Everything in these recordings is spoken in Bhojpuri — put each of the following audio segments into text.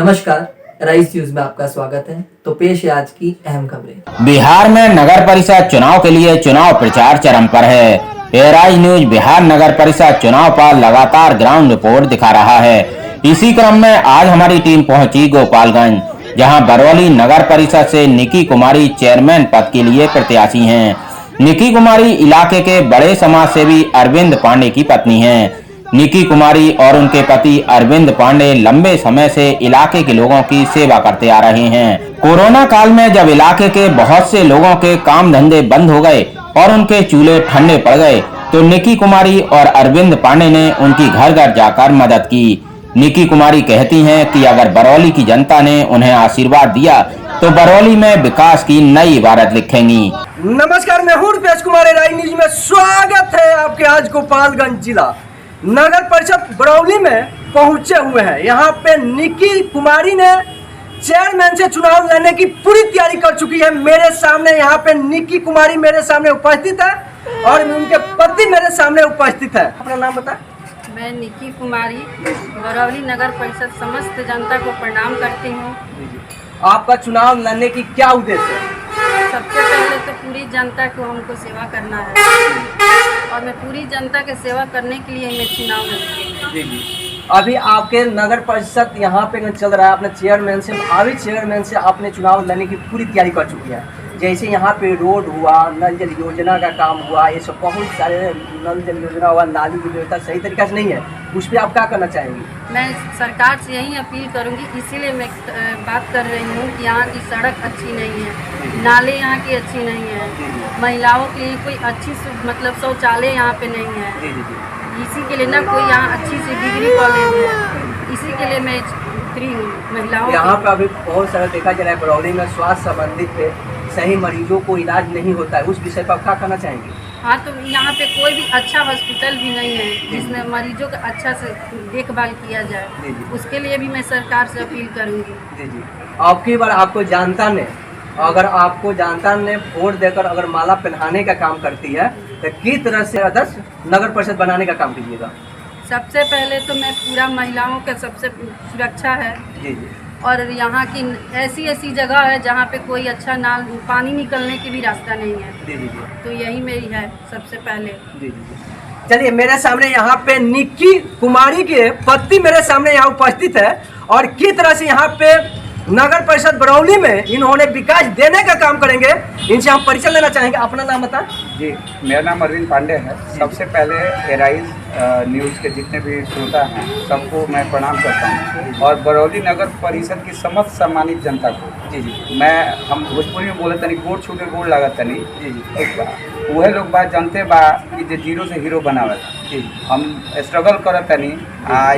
नमस्कार, राइस न्यूज में आपका स्वागत है। तो पेश है आज की अहम खबरें। बिहार में नगर परिषद चुनाव के लिए चुनाव प्रचार चरम पर है। राइस न्यूज बिहार नगर परिषद चुनाव पर लगातार ग्राउंड रिपोर्ट दिखा रहा है। इसी क्रम में आज हमारी टीम पहुंची गोपालगंज, जहां बरौली नगर परिषद से निकी कुमारी चेयरमैन पद के लिए प्रत्याशी हैं। निकी कुमारी इलाके के बड़े समाज सेवी अरविंद पांडे की पत्नी हैं। निकी कुमारी और उनके पति अरविंद पांडे लंबे समय से इलाके के लोगों की सेवा करते आ रहे हैं। कोरोना काल में जब इलाके के बहुत से लोगों के काम धंधे बंद हो गए और उनके चूल्हे ठंडे पड़ गए, तो निकी कुमारी और अरविंद पांडे ने उनकी घर घर जाकर मदद की। निकी कुमारी कहती हैं कि अगर बरौली की जनता ने उन्हें आशीर्वाद दिया तो बरौली में विकास की नई इबारत लिखेंगी। नमस्कार, मैं हूं रुपेश कुमार, राइस न्यूज में स्वागत है आपके। आज गोपालगंज जिला नगर परिषद बरौली में पहुंचे हुए हैं। यहाँ पे निकी कुमारी ने चेयरमैन से चुनाव लड़ने की पूरी तैयारी कर चुकी है। मेरे सामने यहाँ पे निकी कुमारी मेरे सामने उपस्थित है और उनके पति मेरे सामने उपस्थित है। अपना नाम बता। मैं निकी कुमारी बरौली नगर परिषद समस्त जनता को प्रणाम करती हूँ। आपका चुनाव लड़ने की क्या उद्देश्य है? सबसे पहले तो पूरी जनता को हमको सेवा करना है और मैं पूरी जनता के सेवा करने के लिए मैं चुनाव लड़ती हूँ। अभी आपके नगर परिषद यहाँ पे चल रहा है, अपने चेयरमैन से, भावी चेयरमैन से आपने चुनाव लड़ने की पूरी तैयारी कर चुकी है। जैसे यहाँ पे रोड हुआ, नल जल योजना का काम हुआ, ये सब बहुत सारे नल जल योजना हुआ, नाली की व्यवस्था सही तरीके से नहीं है, उस पर आप क्या करना चाहेंगी? मैं सरकार से यही अपील करूँगी, इसीलिए मैं बात कर रही हूँ कि यहाँ की सड़क अच्छी नहीं है, नाले यहाँ की अच्छी नहीं है, महिलाओं के लिए कोई अच्छी मतलब शौचालय यहाँ पे नहीं है। इसी के लिए ना कोई यहाँ अच्छी सी डिग्री कॉलेज है, इसी के लिए मैं फ्री हूँ महिलाओं। यहाँ पे अभी बहुत सारा देखा जा रहा है बरौली में स्वास्थ्य संबंधित सही मरीजों को इलाज नहीं होता है, उस विषय पर आप क्या कहना चाहेंगे? हाँ, तो यहाँ पे कोई भी अच्छा हॉस्पिटल भी नहीं है जिसमें मरीजों का अच्छा से देखभाल किया जाए। उसके लिए भी मैं सरकार से अपील करूँगी। जी। आपकी बार आपको जनता ने वोट देकर अगर माला पहनाने का काम करती है तो किस तरह से आदर्श नगर परिषद बनाने का काम कीजिएगा? सबसे पहले तो मैं पूरा महिलाओं का सबसे सुरक्षा है। जी। और यहाँ की ऐसी जगह है जहाँ पे कोई अच्छा नाल पानी निकलने की भी रास्ता नहीं है। जी। तो यही मेरी है सबसे पहले। जी। चलिए, मेरे सामने यहाँ पे निकी कुमारी के पति मेरे सामने यहाँ उपस्थित है और किस तरह से यहाँ पे नगर परिषद बरौली में इन्होंने विकास देने का काम करेंगे, इनसे हम परिचय लेना चाहेंगे। अपना नाम बता। जी, मेरा नाम अरविंद पांडे है। सबसे पहले राइस न्यूज़ के जितने भी श्रोता हैं सबको मैं प्रणाम करता हूँ और बरौली नगर परिषद की समस्त सम्मानित जनता को जी हम भोजपुरी में बोले तनी गोड़ छू के गोड़ लागत तनी एक बार वह लोग बात जानते बा कि जो जीरो से हीरो बनावत हम स्ट्रगल करत तनी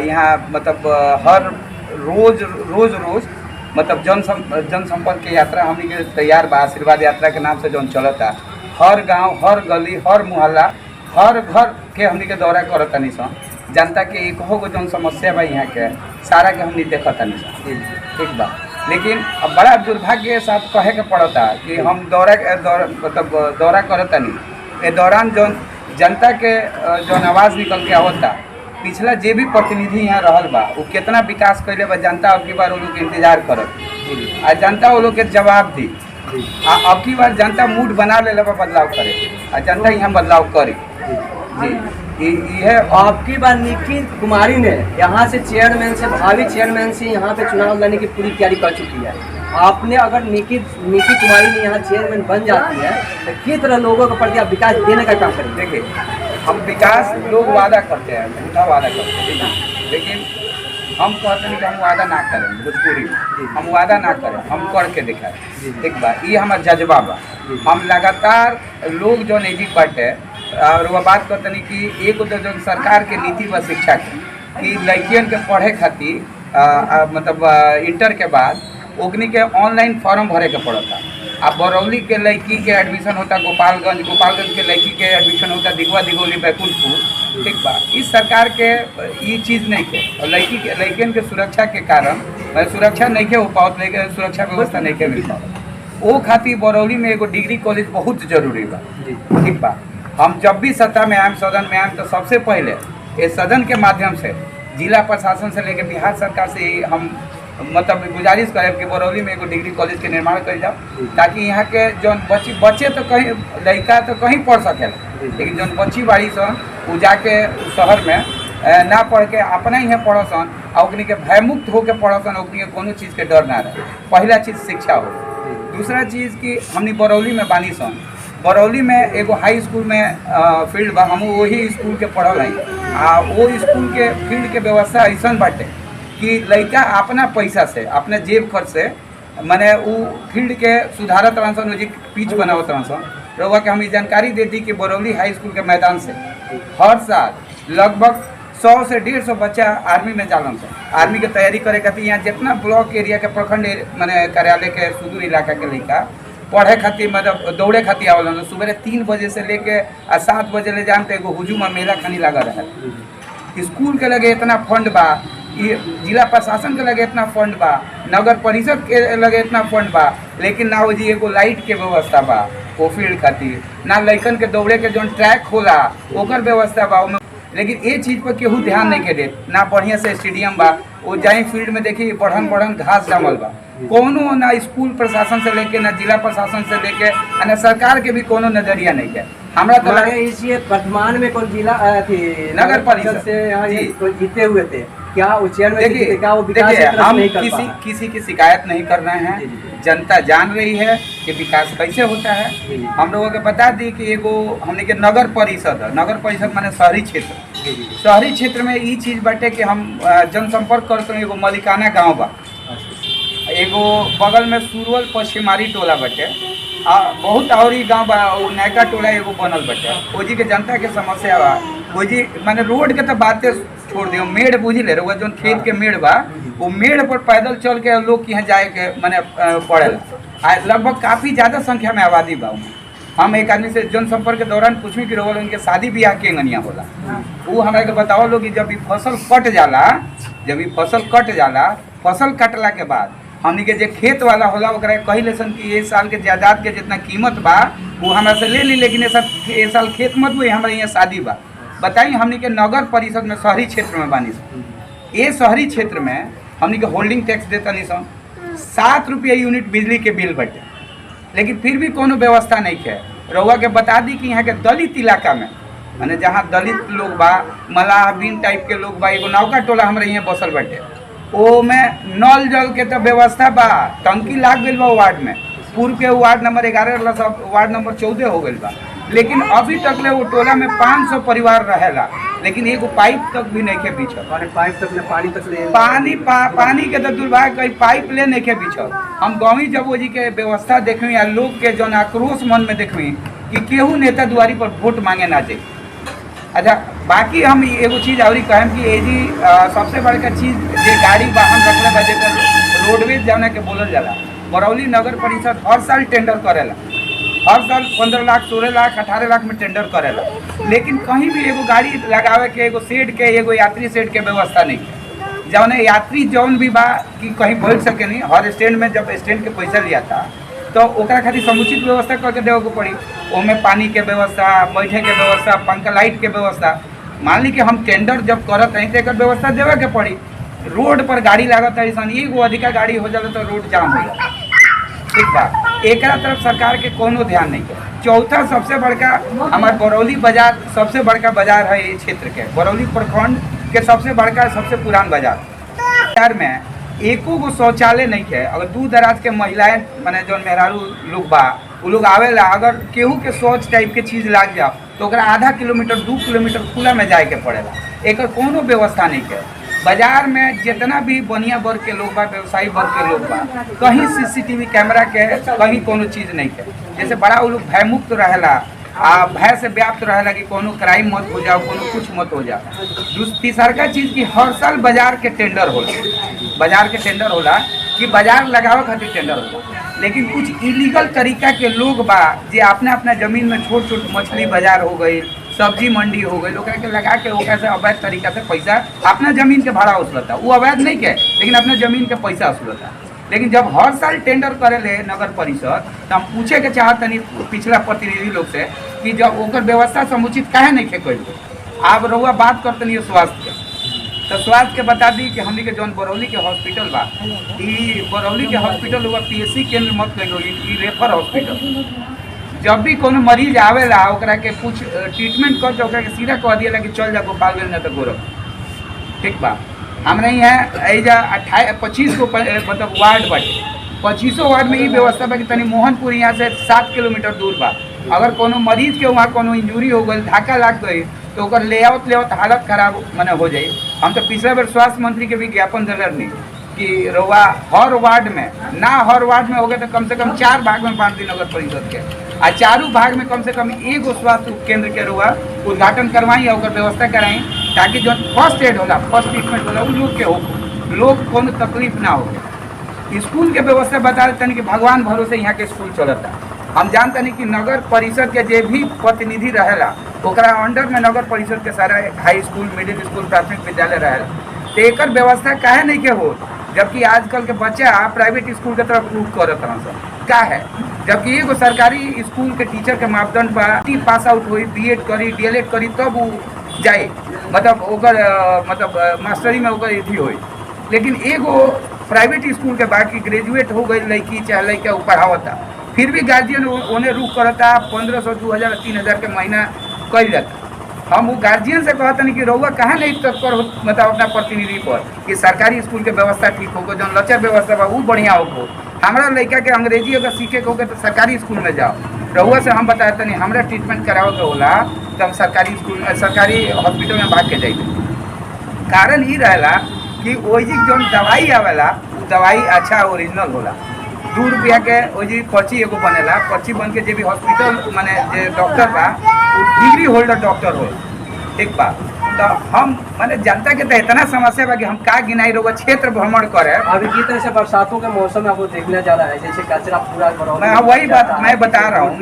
यहाँ मतलब हर रोज मतलब जनसंपर्क की यात्रा हमनी के तैयार बा। आशीर्वाद यात्रा के नाम से जौन चलता, हर गांव, हर गली, हर मुहल्ला, हर घर के हमनी के दौरा करत तनी सन। जनता के एक हो जौन समस्या बा यहाँ के सारा के हमनी देखत तनी सन। ठीक बा, लेकिन अब बड़ा दुर्भाग्य के साथ कहे के पड़ता कि हम दौरा करत तनी, ए दौरान जौन जनता के जौन आवाज़ निकल के आवता, पिछला जे भी प्रतिनिधि यहाँ रहल बा वो कितना विकास कैले बा, जनता अब की बार वो लोग इंतजार करत आ जनता वो लोग के जवाब दी। अब की बार जनता मूड बना ले बा बदलाव करे आ जनता यहाँ बदलाव करे। जी, यह आपकी बार निकी कुमारी ने यहाँ से चेयरमैन से, भावी चेयरमैन से यहाँ पे चुनाव लड़ने की पूरी तैयारी कर चुकी है। आपने अगर निकी कुमारी ने यहाँ चेयरमैन बन जाती है तो किस तरह लोगों के प्रति आप विकास देने का काम करेंगे? देखिए, हम विकास लोग वादा करते हैं, झूठा वादा करते हैं, लेकिन हम कहते हैं कि हम वादा ना करें। भोजपुरी में हम वादा ना करें, हम करके दिखाएं। एक बार ये हमारा जज्बा बा। हम लगातार लोग जो नैतिक बाटे और वह बात करते नहीं कि एक तो जो सरकार के नीति व शिक्षा की लड़कियन के पढ़े खातिर मतलब इंटर के बाद ओकनी के ऑनलाइन फॉर्म भरे के पड़ता। अब बरौली के लड़की के एडमिशन होता गोपालगंज के लड़की के एडमिशन होता दिगोली बैकुंठपुर। ठीक बा, इस सरकार के ये चीज़ नहीं के और लड़कियन के सुरक्षा के कारण सुरक्षा नहीं के हो पाओ, लेकिन सुरक्षा व्यवस्था नहीं के मिल पाओ। वो खातिर बरौली में एगो डिग्री कॉलेज बहुत जरूरी बा। ठीक बा, हम जब भी सत्ता में आएम, सदन में आएम, तो सबसे पहले इस सदन के माध्यम से जिला प्रशासन से लेकर बिहार सरकार से हम मतलब गुजारिश करे कि बरौली में एगो डिग्री कॉलेज के निर्माण कर जाओ, ताकि यहाँ के जौन बच्चे तो कहीं लड़का तो कहीं पढ़ सकेला, लेकिन जौन बच्ची बाड़ी सन वो जाके शहर में ना पढ़ के अपना ही पढ़सन और ओकनी के भयमुक्त होकर पढ़सन, ओकनी के कोनो चीज़ के डर ना रहे। पहला चीज़ शिक्षा हो। दूसरा चीज़ कि हमने बरौली में बानी सन, बरौली में एगो हाई स्कूल में फील्ड बा, हम वही स्कूल के पढ़ल हैं आ वो स्कूल के फील्ड के व्यवस्था ऐसा बाटे कि लड़का अपना पैसा से अपने जेब खर्च से माने वो फील्ड के सुधारत रहन, जी पिच बनावत रहन। रउआ के हम जानकारी दे दी कि बरौली हाई स्कूल के मैदान से हर साल लगभग 100 से 150 बच्चा आर्मी में जालन से आर्मी के तैयारी करे खातिर यहाँ जितना ब्लॉक एरिया के प्रखंड माने कार्यालय के सुदूर इलाका के लड़का पढ़े खातिर मतलब दौड़े खातिर आवलन। सुबह 3 बजे से लेके 7 बजे ले जान तो एगो हुजूम मेला खानी लगा रहा। स्कूल के लगे इतना फंड बा, ये जिला प्रशासन के लगे इतना फंड बा, नगर परिषद के लगे इतना फंड बा, लेकिन ना वो जी एगो लाइट के व्यवस्था बा वो फील्ड खातिर, ना लड़कन के दौड़े के जो ट्रैक होला ओकर व्यवस्था बा। लेकिन ये चीज़ पर केहू ध्यान नहीं के दे, ना बढ़िया से स्टेडियम बा, वो जाई फील्ड में देखी बढ़न बढ़न घास जमल बा, कोनो ना स्कूल प्रशासन से लेके ना जिला प्रशासन से लेके ना सरकार के भी कोनो नजरिया नहीं है। हमरा तो लगे इसी वर्तमान में कौन जिला नगर परिषद से यहाँ कोई जीते हुए थे क्या उच्चैन में? देखिए हम किसी की शिकायत नहीं कर रहे हैं, जनता जान रही है कि विकास कैसे होता है। हम लोगों को बता दी कि एगो हमने के नगर परिषद है, नगर परिषद माने शहरी क्षेत्र, शहरी क्षेत्र में ये चीज़ बाटे कि हम जनसंपर्क करते हैं। एगो मलिकाना गाँव बा, एगो बगल में सुरवल पश्चिमारी टोला बटे, बहुत और ही गाँव बा, नयका टोला एगो बनल बटे। वो जी के जनता के समस्या बा, वो जी माने रोड के तो बातें छोड़ दियो, मेड़ बुझी ले रहे जो खेत के मेड़ बा, वो मेड़ पर पैदल चल के लोग यहाँ जाए के माने पड़ेला। लगभग काफ़ी ज़्यादा संख्या में आबादी बा। हम एक आदमी से जनसंपर्क के दौरान पूछी कि रोल उनके शादी ब्याह के अंगनिया होला, वो हमारे के बताओ लोग कि जब ये फसल कट जाला, जब ये फसल कट जाला, फसल कटला के बाद हमनी के जे खेत वाला होला ओकरा कही लेसन कि ये साल के जायदाद के जितना कीमत बा वो हमरा से ले ली, लेकिन ये साल खेत मत हुई, हमारे यहाँ शादी बा। बताइए हमनी के नगर परिषद में शहरी क्षेत्र में बानी सन, ये शहरी क्षेत्र में हमनी के होल्डिंग टैक्स देता नहीं सन, 7 रुपये यूनिट बिजली के बिल बटे, लेकिन फिर भी कोनो व्यवस्था नहीं है। रउआ के बता दी कि यहाँ के दलित इलाका में माने जहाँ दलित लोग बा, मलाह बिन टाइप के लोग बा, एगो नौका टोला हमारे यहाँ बसल बटे, ओ में नल जल के तो व्यवस्था बा, टंकी लाग गई बा वार्ड में, पूर्व के वार्ड नंबर 11 सब वार्ड नंबर 14 हो गई बा, लेकिन अभी तक ले वो टोला में 500 परिवार रहेला, लेकिन एगो पाइप तक भी नहीं के बिछल। पाइप तक ले पानी तक ले पानी के तो दुर्भाग्य कहीं पाइप ले नहीं के बिछल। हम गाँवी जब वो जी के व्यवस्था देखी या लोग के जौन आक्रोश मन में देखी कि केहू नेता दुआरी पर वोट मांगे ना जाए। अच्छा, बाकी हम एगो चीज़ और कहम कि ये जी सबसे बड़का चीज़ जे गाड़ी वाहन रखले बा जेकर रोडवेज जाने के बोलल जाला, बरौली नगर परिषद हर साल टेंडर करेला, हर साल 15 लाख 16 लाख 18 लाख में टेंडर करेला, लेकिन कहीं भी एगो गाड़ी लगावे के एगो शेड के एगो यात्री शेड के व्यवस्था नहीं है। जौन यात्री जौन भी बा कि कहीं बैठ सके नहीं, हर स्टैंड में जब स्टैंड के पैसा लिया था तो ओकरा खातिर समुचित व्यवस्था करके देवे को पड़ी, ओमे पानी के व्यवस्था, बैठे के व्यवस्था, पंखा लाइट के व्यवस्था। मान ली कि हम टेंडर जब करत हैं तो एक व्यवस्था देवे के पड़ी। रोड पर गाड़ी लागत है, ऐसा एगो अधिका गाड़ी हो जाता तो रोड जाम हो जाता, ठीक बा। एक तरफ सरकार के कोनो ध्यान नहीं है। चौथा सबसे बड़का हमारे बरौली बाजार सबसे बड़का बाजार है ये क्षेत्र के, बरौली प्रखंड के सबसे बड़का सबसे पुरान बाजार में एको गो शौचालय नहीं है। अगर दूर दराज के महिलाएं माने जो मेहरारू लोग बा वो लोग आवेला, अगर केहू के शौच टाइप के चीज़ लाग जाओ तो ओकरा आधा किलोमीटर 2 किलोमीटर खुला में जाए के पड़ेला। एक कोनो व्यवस्था नहीं है। बाजार में जितना भी बनिया वर्ग के लोग बा, व्यवसायी वर्ग के लोग बा, कहीं CCTV कैमरा के कहीं कोनो चीज़ नहीं है। जैसे बड़ा वो लोग भयमुक्त रहेला, भय से व्याप्त रहेला कि कोनो क्राइम मत हो जाओ, कोनो कुछ मत हो जाओ। तीसरा चीज़ की हर साल बाजार के टेंडर होला, बाजार के टेंडर होला कि बाजार लगावे खातिर टेंडर होला, लेकिन कुछ इलीगल तरीका के लोग बा जे अपना अपना जमीन में छोट छोट मछली बाजार हो गई, सब्जी मंडी हो गई, ओकरा के लगा के ओकरा से अवैध तरीका से पैसा अपना जमीन के भाड़ा वसूलता। वो अवैध नहीं के, लेकिन अपना जमीन के पैसा वसूलता। लेकिन जब हर साल टेंडर करेले नगर परिषद तो हम पूछे के चाहत नहीं पिछला प्रतिनिधि लोग से कि जब ओकर व्यवस्था समुचित काहे नहीं खे कइल। आप रउआ बात करते नहीं स्वास्थ्य के, तो स्वास्थ्य के बता दी कि हमने के जौन बरौली के हॉस्पिटल बा, ई बरौली के हॉस्पिटल हुआ पीएससी केंद्र मत कहियो, ई रेफर हॉस्पिटल। जब भी कोनो मरीज आवेला ओकरा के कुछ ट्रीटमेंट कर के ओकरा के सीधा कह दिया कि चल जा गोपालगंज न तो गोरख, ठीक बा। हमरा यहाँ एजा 25 को मतलब वार्ड बाटे, 25 वार्ड में ये व्यवस्था बा कि तनी मोहनपुर यहाँ से 7 किलोमीटर दूर बा। अगर कोनो मरीज के वहाँ कोनो इंजरी हो गई, धक्का लग गई तो ओकर लेआउट हालत खराब मने हो जाए। हम तो पिछले बार स्वास्थ्य मंत्री के भी ज्ञापन दिलरनी कि रउआ हर वार्ड में ना, हर वार्ड में हो गए तो कम से कम 4 भाग में बांट दी नगर परिषद के, आ 4 भाग में कम से कम एगो स्वास्थ्य केंद्र के रउआ उद्घाटन करवाई या व्यवस्था कराई, ताकि जो फर्स्ट एड होला, फर्स्ट ट्रीटमेंट होला, उ लोग के हो, लोग को तकलीफ ना हो। स्कूल के व्यवस्था बता देते कि भगवान भरोसे यहाँ के स्कूल चलता। हम जानते नहीं कि नगर परिषद के जे भी प्रतिनिधि रहेला ओकरा अंडर में नगर परिषद के सारा हाई स्कूल, मिडिल स्कूल, प्राथमिक विद्यालय रहेला, तो एकर व्यवस्था काहे नहीं के हो, जबकि आजकल के बच्चा प्राइवेट स्कूल के तरफ रुख करत रहन सब का है। जबकि एगो सरकारी स्कूल के टीचर के मापदंड बा, पास आउट हुई, बीएड करी, डीएलएड करी तब वो जाए, मतलब ओकर मतलब मास्टरी में ओकर अथी होई। लेकिन एगो प्राइवेट स्कूल के बाकी ग्रेजुएट हो गई लड़की चाहे लड़का पढ़ावता, फिर भी गार्जियन उन्हें रुख करता 1500, 2000, 3000 के महीना कल जाता। हम वो गार्जियन से कहते नहीं कि रउआ कहाँ नहीं तत्पर हो, मतलब अपना प्रतिनिधि पर कि सरकारी स्कूल के व्यवस्था ठीक होगा, जो लचर व्यवस्था बा वो बढ़िया हो। हमारा लड़का के अंग्रेजी अगर सीखे के होगा तो सरकारी स्कूल में जाओ। रउआ से हम बताते नहीं हमारा ट्रीटमेंट कराओ के होला तो हम सरकारी स्कूल में, सरकारी हॉस्पिटल में भाग के जाइए। कारण ये रहेला कि ओजी जो दवाई आवेला वो दवाई अच्छा ओरिजिनल होला। 2 रुपया के ओजी पर्ची एगो बनेला, पर्ची बन के जे भी हॉस्पिटल माने जे डॉक्टर बा वो डिग्री होल्डर डॉक्टर हो, ठीक बा। तो हम माने जनता के तो इतना समस्या बा कि हम का गिनाई रोग क्षेत्र भ्रमण करे। अभी की तरह से बरसातों के मौसम में आपको देखने जा रहा है, जैसे कचरा पूरा मैं वही बात मैं बता रहा हूँ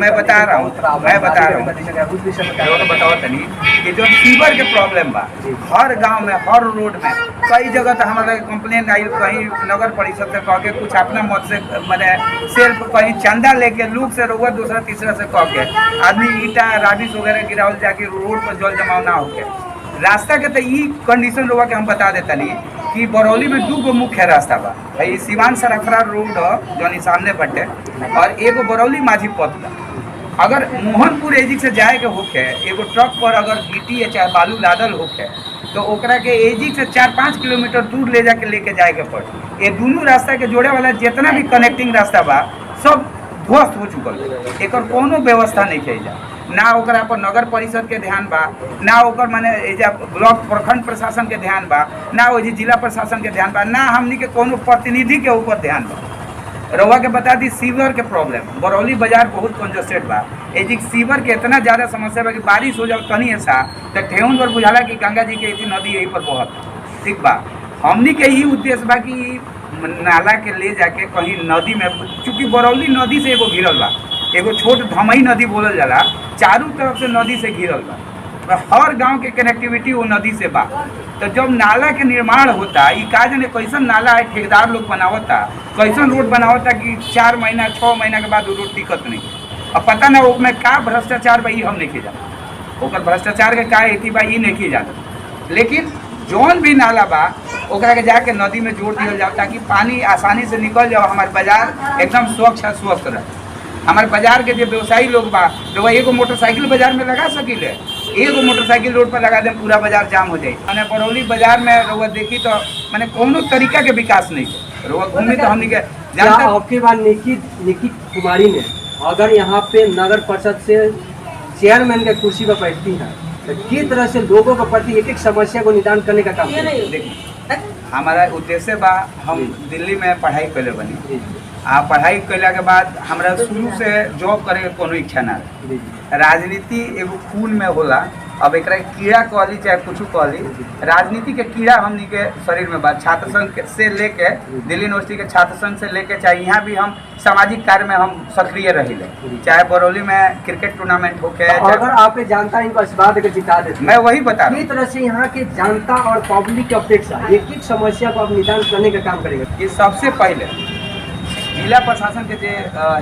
बताओ तनी कि जो सीवर के प्रॉब्लम बा हर गांव में, हर रोड में, कई जगह तो हमारे कंप्लेन आई, कहीं नगर परिषद से कह के कुछ अपना मत से मैंने सेल्फ कहीं चंदा लेके लोग से रोगा, दूसरा तीसरा से कह के आदमी ईटा राबिस वगैरह गिरावल जाके रोड पर जल जमाव ना होके। रास्ता के तो ये कंडीशन रोगा के हम बता देता नहीं कि बरौली में 2 मुख्य रास्ता बा भाई, सिवान सरफरा रोड जो सामने बटे और एगो बरौली माझी पथ बा। अगर मोहनपुर एजिक से जाए के होके एगो ट्रक पर अगर गिट्टी या चाहे बालू लादल होके तो ओकरा के एजिक से 4-5 किलोमीटर दूर ले जाके लेके जाए के पड़े। ये दोनों रास्ता के जोड़े वाला जितना भी कनेक्टिंग रास्ता बा सब ध्वस्त हो चुकल, एक कोनो व्यवस्था नहीं किया जा, ना ओकरा पर नगर परिषद के ध्यान बा, ना ओकर माने एजा ब्लॉक प्रखंड प्रशासन के ध्यान बा, ना ओजी जिला प्रशासन के ध्यान बा, ना हमनी के कोनो प्रतिनिधि के ऊपर ध्यान बा। रउआ के बता दी सीवर के प्रॉब्लम, बरौली बाजार बहुत कंजस्टेड बा, एजी सीवर के इतना ज़्यादा समस्या बा कि बारिश हो जाए तनी ऐसा तो ठेहुन पर बुझाला कि गंगा जी के इतनी नदी यहीं पर बहत, ठीक बा। हमनी के यही उद्देश्य बा कि नाला के ले जाके कहीं नदी में, चूँकि बरौली नदी से एगो घिरल बा, एगो छोट धमई नदी बोलल जाला, चारों तरफ से नदी से घिरल बा, हर गांव के कनेक्टिविटी वो नदी से बा। तो जब नाला के निर्माण होता, ये का जाने कैसन नाला है ठेकेदार लोग बनावता, कैसन रोड बनावता कि 4 महीना 6 महीना के बाद वो रोड टिकत नहीं। अब पता ना उसमें का भ्रष्टाचार बा, ये हम नहीं किए जाता, ओकर भ्रष्टाचार के का एथी बा, ये नहीं किए जाता। लेकिन जौन भी नाला बा ओकरा के जाके नदी में जोड़ दिया जाओ ताकि पानी आसानी से निकल जाओ, हमारे बाजार एकदम स्वच्छ और स्वस्थ रहे। हमारे बाजार के जो व्यवसायी लोग बा जो एगो मोटरसाइकिल बाजार में लगा सकिले, एगो मोटरसाइकिल रोड पर लगा दे पूरा बाजार जाम हो जाए। मैंने बरौली बाजार में रउआ देखी तो मैंने कोनो तरीका के विकास नहीं रउआ घूमी तो हमने के जानते। आपके बाद निकी कुमारी ने अगर यहाँ पे नगर परिषद से चेयरमैन के कुर्सी पर बैठती है तो किस तरह से लोगों के प्रति एक समस्या को निदान करने का काम करेंगे? हमारा उद्देश्य बा, हम दिल्ली में पढ़ाई कैले बनी, पढ़ाई कैला के बाद हमरा शुरू से जॉब करे के कोनो इच्छा ना रहे। राजनीति एगो खून में होला, अब एक कीड़ा कहली चाहे कुछ कहली, राजनीति के कीड़ा हमनी के शरीर में बा। छात्र संघ से लेके दिल्ली यूनिवर्सिटी के छात्र संघ से लेके चाहे यहाँ भी हम सामाजिक कार्य में हम सक्रिय रहिले, चाहे बरौली में क्रिकेट टूर्नामेंट होके। अगर आपके जानता इनको इस बात के जिता देते, मैं वही बता रहा हूँ, तरह से यहाँ के जनता और पब्लिक की अपेक्षा एक समस्या को आप निदान करने का काम करेंगे। कि सबसे पहले जिला प्रशासन के जे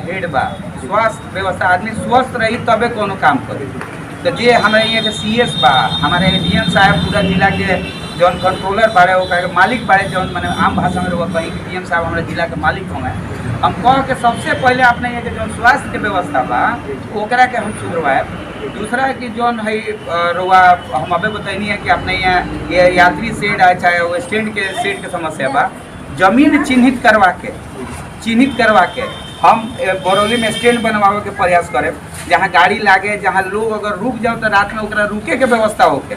हेड बा, स्वास्थ्य व्यवस्था, आदमी स्वस्थ रही तबे कोनो काम करे। तो जे हमारे यहाँ के CS बा, हमारे DM साहब पूरा जिला के जौन कंट्रोलर बाड़े ओकर मालिक बाड़े, जौन मैंने आम भाषा में लोग कहीं कि DM साहब हमारे जिला के मालिक होंगे। हम कह के सबसे पहले अपने यहाँ के जौन स्वास्थ्य के व्यवस्था बा ओकरा के हम सुधरवाए। दूसरा कि जौन है रुआ हम अबे बताइनी है कि अपने यहाँ ये यात्री शेड है चाहे वो स्टैंड के शेड के समस्या बा, जमीन चिन्हित करवा के हम बरौली में स्टैंड बनवावे के प्रयास करें, जहाँ गाड़ी लागे, जहाँ लोग अगर रुक जाओ तो रात में ओकरा रुके के व्यवस्था होके।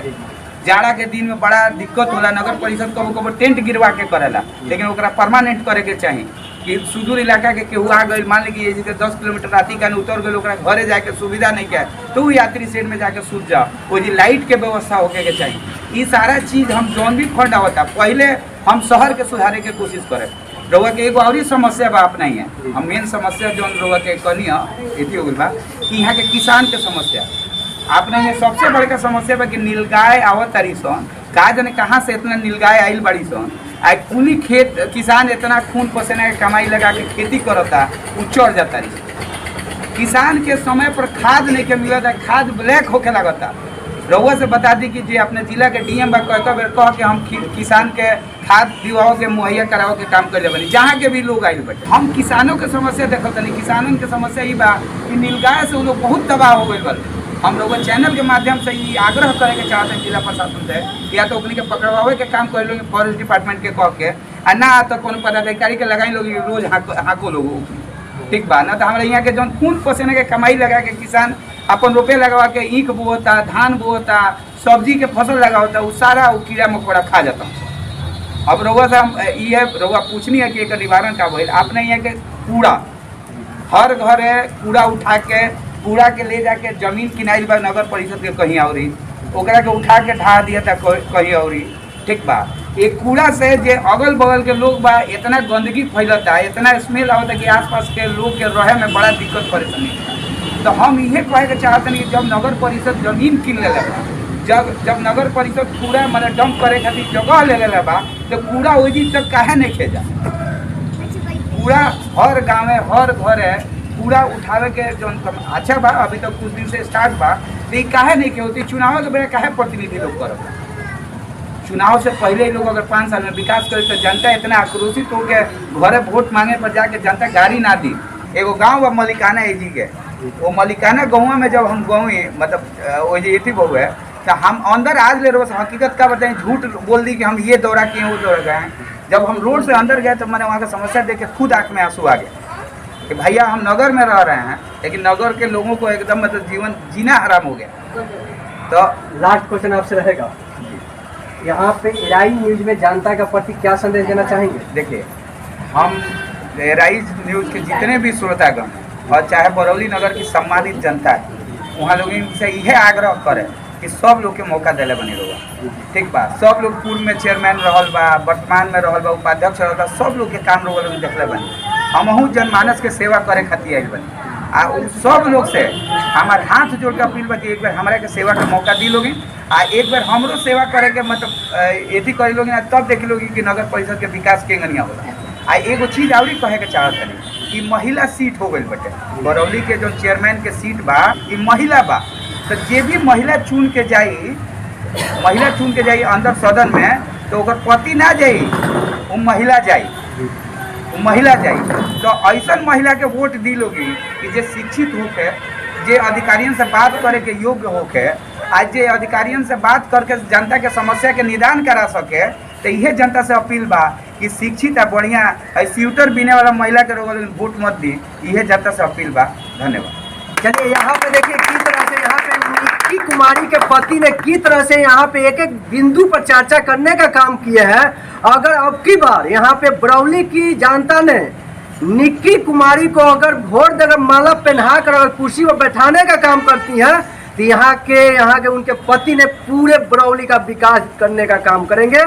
जाड़ा के दिन में बड़ा दिक्कत होला, नगर परिषद कबो टेंट गिरवा के करेला, लेकिन ओकरा परमानेंट करे के चाहिए कि सुदूर इलाका के केहू आ गई, मान लीजिए जैसे 10 किलोमीटर राती का उतर गए, ओकरा घरे जाके सुविधा नहीं है तो वो यात्री शेड में जाके सूत जाओ, वो जी लाइट के व्यवस्था होके के चाहिए। ये सारा चीज़ हम जौन भी फंड आवता पहले हम शहर के सुधारे के कोशिश करें। रउआ के एगो और समस्या बा अपना ही है, हम मेन समस्या जौन रउआ के कहनी है एथी हो गई बा कि यहाँ के किसान के समस्या अपना ये सबसे बड़का समस्या बा कि नीलगाय आवत तारी सन, का जाने कहाँ से इतना नीलगाय आइल बड़ी सन, आ कुली खेत किसान इतना खून पसीना के कमाई लगा के खेती करता, उ चढ़ जाता रही। किसान के समय पर खाद नहीं के मिलता, खाद ब्लैक होके लगता। रउआ से बता दी कि जे अपने जिला के DM बा कह के हम किसान के खाद दिवाओ के मुहैया कराओ के काम कर बनी, जहाँ के भी लोग आइल बटे। हम किसानों के समस्या देखत नहीं, किसानों के समस्या ये बा कि नीलगाय से वो लोग बहुत तबाह हो गए बल। हम लोग चैनल के माध्यम से ये आग्रह करे के चाहते हैं जिला प्रशासन से, या तो उन्हीं के पकड़वावे के काम कर लोग फॉरेस्ट डिपार्टमेंट के कह के, आ ना तो कोनो पदाधिकारी के लगाई लोग रोज हाको लोग, ठीक बा ना। तो हमारे यहाँ के जौन खून पसीने के कमाई लगा के किसान अपन रुपये लगवा के ईख बोता, धान बोता, सब्जी के फसल लगाता, वो सारा वो कीड़ा मकोड़ा खा जाता। अब रउआ से हम ये रउआ पूछनी है कि एक निवारण का भइल। आपने यहाँ के कूड़ा हर घर है, कूड़ा उठा के कूड़ा के ले जाके जमीन किनाइल बा नगर परिषद के कहीं और ओकरा के उठा के ढा दिया था कहीं और, ठीक बा। ये कूड़ा से जे अगल बगल के लोग बा इतना गंदगी फैलता, इतना स्मेल आवता कि आसपास के लोग के रहे में बड़ा दिक्कत परेशानी। तो हम ये कहे के चाहते हैं कि जब नगर परिषद जमीन किन ले बा, जब नगर परिषद कूड़ा मैंने डंप करे खातिर जगह ले ले बा, तो कूड़ा वही तक काहे नहीं खेजा। कूड़ा हर गाँव में हर घर है, कूड़ा उठावे के जो अच्छा बा, अभी तक कुछ दिन से स्टार्ट बा, तो काहे नहीं के होती। चुनाव के बेरा काहे प्रतिनिधि लोग करता, चुनाव से पहले ही लोग अगर 5 साल में विकास करे तो जनता इतना आक्रोशित हो के घरे वोट मांगे पर जाके जनता गाड़ी ना दी। एगो गाँव बा मलिकाना एजी के, वो मलिकाना गाँव में जब हम गए मतलब वो जी एथी बहु है, तो हम अंदर आज ले रोज हकीकत का बताएं, झूठ बोल दी कि हम ये दौरा किए वो दौरा गए। जब हम रोड से अंदर गए तो मैंने वहाँ का समस्या देख के खुद आँख में आंसू आ गया कि भैया हम नगर में रह रहे हैं, लेकिन नगर के लोगों को एकदम मतलब जीवन जीना हराम हो गया। तो लास्ट क्वेश्चन आपसे रहेगा, यहाँ पे एआई न्यूज में जनता के प्रति क्या संदेश देना चाहेंगे? देखिए, हम राइज न्यूज़ के जितने भी श्रोतागण और चाहे बरौली नगर की सम्मानित जनता है, वहाँ लोग से यह आग्रह करें कि सब लोग के मौका दिले बनी रहो, ठीक बा। सब लोग पूर्व में चेयरमैन रहल बा, वर्तमान में रहल बा, उपाध्यक्ष रहल बा, सब लोग के काम लोग देखले बनी। हमहू जनमानस के सेवा करे खातिर आइल बनी, आ सब लोग से हमारे हाथ जोड़ के अपील बा कि एक बार हमारे के सेवा के मौका दी लोगी, आ एक बार हमरो सेवा करे के मतलब एथी करे लोगी, तब देख लोगी कि नगर परिषद के विकास के गनिया होला। आ एगो चीज़ और कहे के चाहत है कि महिला सीट हो गई बटे, बरौली के जो चेयरमैन के सीट बा ये महिला बा, तो जे भी महिला चुन के जाई अंदर सदन में, तो ओकर पति ना जाई, वो महिला जाई। तो ऐसा महिला के वोट दी लोगी कि जे शिक्षित होके, जे अधिकारियों से बात करे के योग्य होके, आज जे अधिकारियों से बात करके जनता के समस्या के निदान करा सके। तो यह जनता से अपील बा कि शिक्षित आ बढ़िया स्यूटर बीने वाला महिला के वोट मत दी, यह जनता से अपील बा। धन्यवाद। चलिए यहाँ पे देखिए किस तरह से यहाँ पे निक्की कुमारी के पति ने किस तरह से यहाँ पे एक एक बिंदु पर चर्चा करने का काम किया है। अगर अब की बार यहाँ पे बरौली की जनता ने निक्की कुमारी को अगर वोट देकर माला पहना कर अगर कुर्सी पर बैठाने का काम करती हैं, तो यहाँ के उनके पति ने पूरे बरौली का विकास करने का काम करेंगे।